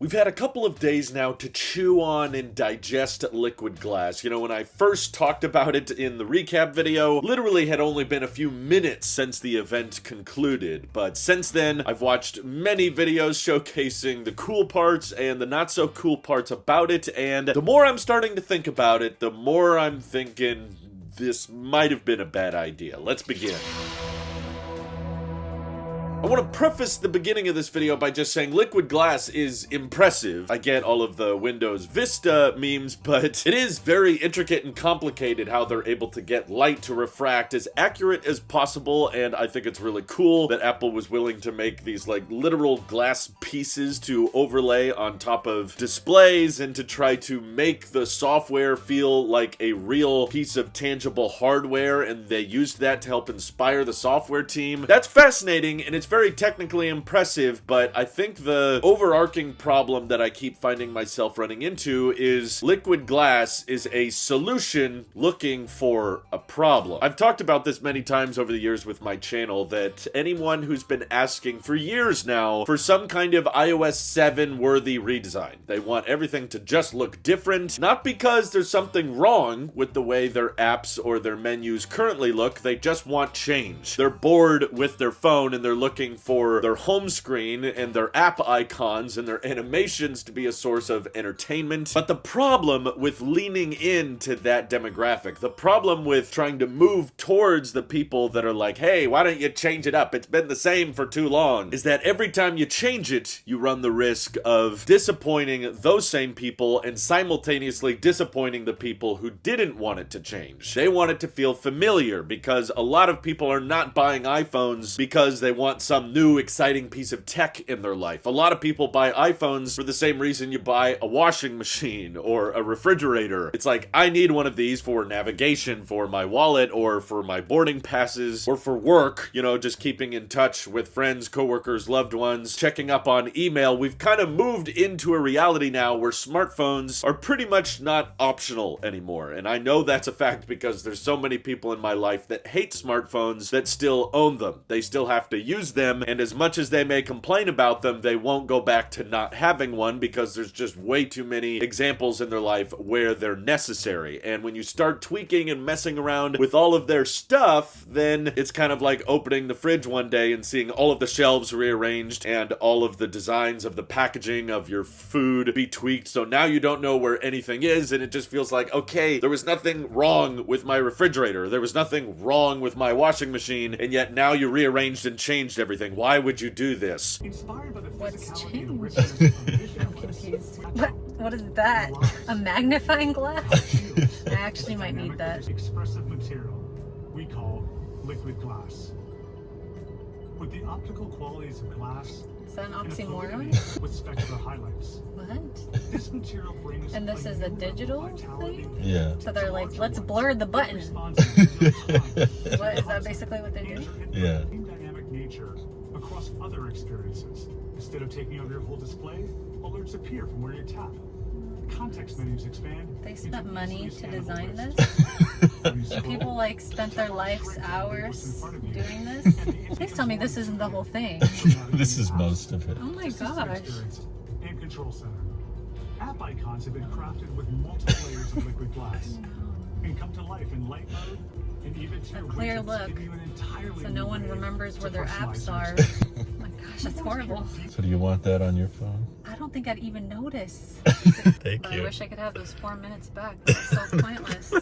We've had a couple of days now to chew on and digest liquid glass. You know, when I first talked about it in the recap video, literally had only been a few minutes since the event concluded. But since then, I've watched many videos showcasing the cool parts and the not so cool parts about it. And the more I'm starting to think about it, the more I'm thinking this might have been a bad idea. Let's begin. I want to preface the beginning of this video by just saying liquid glass is impressive. I get all of the Windows Vista memes, but it is very intricate and complicated how they're able to get light to refract as accurate as possible, and I think it's really cool that Apple was willing to make these like literal glass pieces to overlay on top of displays and to try to make the software feel like a real piece of tangible hardware, and they used that to help inspire the software team. That's fascinating, and it's very technically impressive, but I think the overarching problem that I keep finding myself running into is liquid glass is a solution looking for a problem. I've talked about this many times over the years with my channel, that anyone who's been asking for years now for some kind of iOS 7 worthy redesign. They want everything to just look different, not because there's something wrong with the way their apps or their menus currently look, they just want change. They're bored with their phone and they're looking for their home screen and their app icons and their animations to be a source of entertainment. But the problem with leaning into that demographic, the problem with trying to move towards the people that are like, hey, why don't you change it up? It's been the same for too long, is that every time you change it, you run the risk of disappointing those same people and simultaneously disappointing the people who didn't want it to change. They want it to feel familiar because a lot of people are not buying iPhones because they want some new exciting piece of tech in their life. A lot of people buy iPhones for the same reason you buy a washing machine or a refrigerator. It's like, I need one of these for navigation, for my wallet, or for my boarding passes, or for work, you know, just keeping in touch with friends, coworkers, loved ones, checking up on email. We've kind of moved into a reality now where smartphones are pretty much not optional anymore. And I know that's a fact because there's so many people in my life that hate smartphones that still own them. They still have to use them, and as much as they may complain about them, they won't go back to not having one because there's just way too many examples in their life where they're necessary. And when you start tweaking and messing around with all of their stuff, then it's kind of like opening the fridge one day and seeing all of the shelves rearranged and all of the designs of the packaging of your food be tweaked, so now you don't know where anything is, and it just feels like, okay, there was nothing wrong with my refrigerator, there was nothing wrong with my washing machine, and yet now you rearranged and changed everything. Why would you do this? What's changed? I'm confused. What is that? A magnifying glass? I actually might need that. Expressive material we call liquid glass. With the optical qualities of glass, is that an oxymoron? with specular highlights. What? This material brings and this is a digital thing? Yeah. So they're like, let's blur the button. What, is that basically what they're doing? Yeah. Dynamic nature across other experiences. Instead of taking over your whole display, alerts appear from where you tap. Context menus expand. They spent money to design this? People like spent their life's hours doing this? Please tell me this isn't the whole thing. This is most of it. Oh my gosh. And control center. App icons have been crafted with multiple layers of liquid glass and come to life in light mode and even A clear look, so no one remembers where their apps are. Oh my gosh, that's horrible. So do you want that on your phone? I don't think I'd even notice. Thank But you. I wish I could have those 4 minutes back. That was so pointless.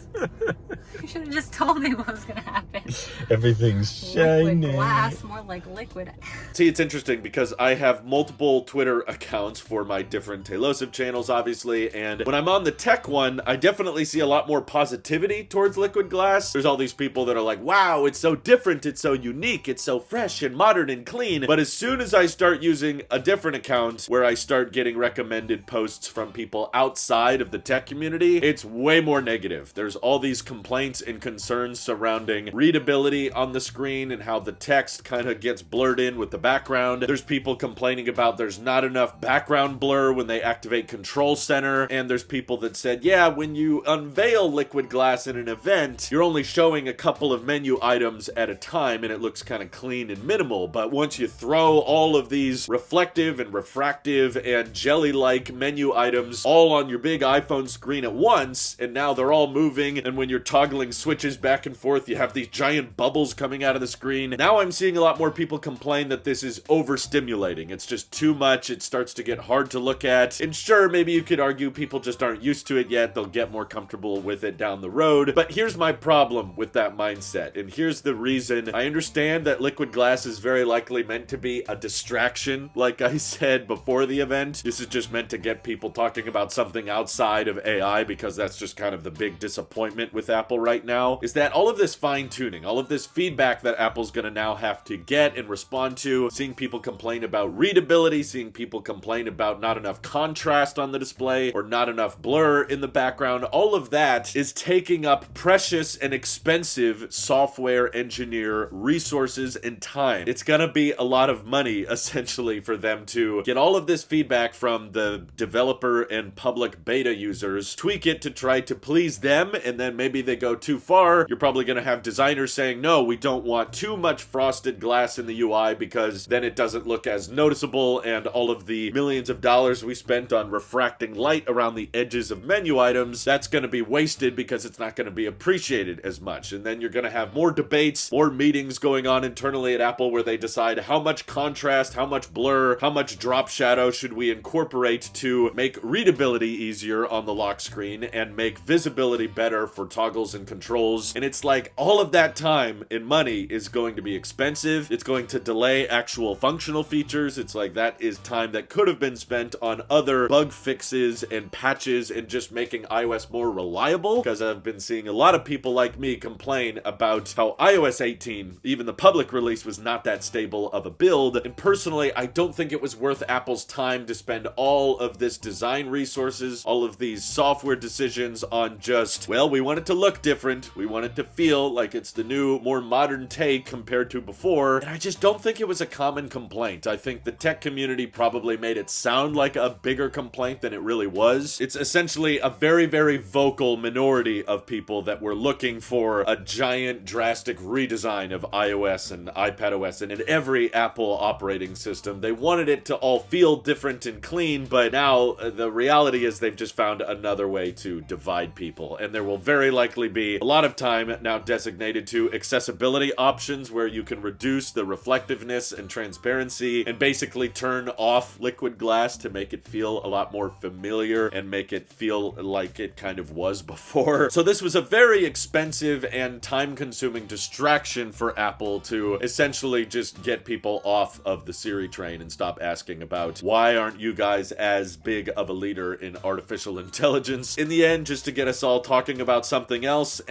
You should have just told me what was going to happen. Everything's shiny. Liquid glass, more like liquid. See, it's interesting because I have multiple Twitter accounts for my different Tailosive channels, obviously, and when I'm on the tech one, I definitely see a lot more positivity towards liquid glass. There's all these people that are like, wow, it's so different, it's so unique, it's so fresh and modern and clean, but as soon as I start using a different account where I start getting recommended posts from people outside of the tech community, it's way more negative. There's all these complaints and concerns surrounding readability on the screen and how the text kind of gets blurred in with the background. There's people complaining about there's not enough background blur when they activate Control Center, and there's people that said, yeah, when you unveil liquid glass in an event, you're only showing a couple of menu items at a time and it looks kind of clean and minimal, but once you throw throw all of these reflective and refractive and jelly-like menu items all on your big iPhone screen at once, and now they're all moving, and when you're toggling switches back and forth, you have these giant bubbles coming out of the screen. Now I'm seeing a lot more people complain that this is overstimulating. It's just too much. It starts to get hard to look at. And sure, maybe you could argue people just aren't used to it yet. They'll get more comfortable with it down the road. But here's my problem with that mindset, and here's the reason. I understand that liquid glass is very likely meant to be a distraction, like I said before the event. This is just meant to get people talking about something outside of AI, because that's just kind of the big disappointment with Apple right now, is that all of this fine-tuning, all of this feedback that Apple's gonna now have to get and respond to, seeing people complain about readability, seeing people complain about not enough contrast on the display or not enough blur in the background, all of that is taking up precious and expensive software engineer resources and time. It's gonna be a lot of money, essentially, for them to get all of this feedback from the developer and public beta users, tweak it to try to please them, and then maybe they go too far. You're probably gonna have designers saying, no, we don't want too much frosted glass in the UI because then it doesn't look as noticeable, and all of the millions of dollars we spent on refracting light around the edges of menu items, that's gonna be wasted because it's not gonna be appreciated as much. And then you're gonna have more debates, more meetings going on internally at Apple where they decide how much contrast, how much blur, how much drop shadow should we incorporate to make readability easier on the lock screen and make visibility better for toggles and controls. And it's like all of that time and money is going to be expensive. It's going to delay actual functional features. It's like that is time that could have been spent on other bug fixes and patches and just making iOS more reliable, because I've been seeing a lot of people like me complain about how iOS 18, even the public release, was not that stable of a build. And personally, I don't think it was worth Apple's time to spend all of this design resources, all of these software decisions on just, well, we want it to look different. We want it to feel like it's the new, more modern take compared to before. And I just don't think it was a common complaint. I think the tech community probably made it sound like a bigger complaint than it really was. It's essentially a very, very vocal minority of people that were looking for a giant, drastic redesign of iOS and iPadOS and in every Apple operating system. They wanted it to all feel different and clean, but now the reality is they've just found another way to divide people. And there will very likely be a lot of time now designated to accessibility options where you can reduce the reflectiveness and transparency and basically turn off liquid glass to make it feel a lot more familiar and make it feel like it kind of was before. So this was a very expensive and time-consuming distraction for Apple to essentially just get people off of the Siri train and stop asking about why aren't you guys as big of a leader in artificial intelligence. In the end, just to get us all talking about something else,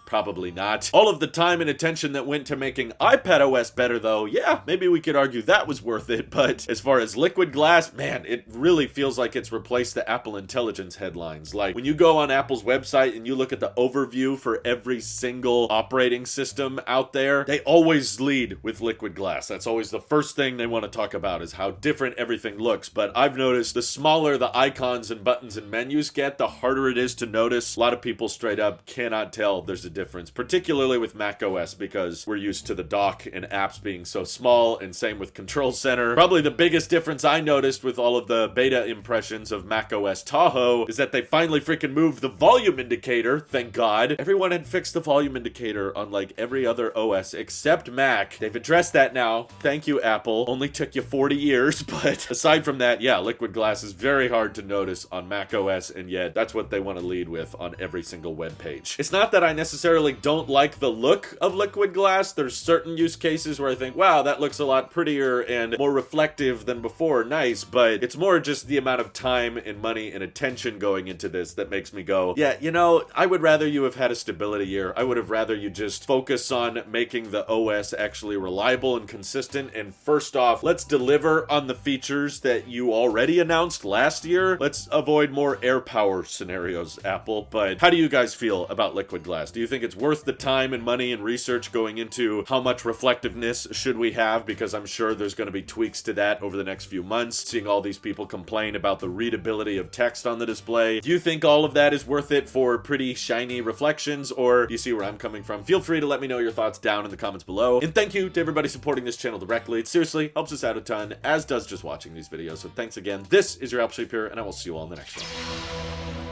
probably not. All of the time and attention that went to making iPadOS better though, yeah, maybe we could argue that was worth it, but as far as liquid glass, man, it really feels like it's replaced the Apple Intelligence headlines. Like, when you go on Apple's website and you look at the overview for every single operating system out there, they always lead with liquid glass. That's always the first thing they want to talk about, is how different everything looks. But I've noticed the smaller the icons and buttons and menus get, the harder it is to notice. A lot of people straight up cannot tell there's a difference, particularly with macOS, because we're used to the dock and apps being so small, and same with Control Center. Probably the biggest difference I noticed with all of the beta impressions of macOS Tahoe is that they finally freaking moved the volume indicator, thank God. Everyone had fixed the volume indicator on like every other OS except Mac. They've addressed that now. Thank you, Apple. Only took you 40 years, but aside from that, yeah, liquid glass is very hard to notice on macOS, and yet that's what they want to lead with on every single web page. It's not that I necessarily don't like the look of liquid glass. There's certain use cases where I think, wow, that looks a lot prettier and more reflective than before. Nice, but it's more just the amount of time and money and attention going into this that makes me go, yeah, you know, I would rather you have had a stability year. I would have rather you just focus on making the OS actually reliable and consistent. And first off, let's deliver on the features that you already announced last year. Let's avoid more air power scenarios, Apple. But how do you guys feel about liquid glass? Do you think it's worth the time and money and research going into how much reflectiveness should we have? Because I'm sure there's going to be tweaks to that over the next few months, seeing all these people complain about the readability of text on the display. Do you think all of that is worth it for pretty shiny reflections, or do you see where I'm coming from? Feel free to let me know your thoughts down in the comments below. And thank you to everybody supporting this channel directly. It seriously seriously, helps us out a ton, as does just watching these videos. So thanks again. This is your Apple Shape here, and I will see you all in the next one.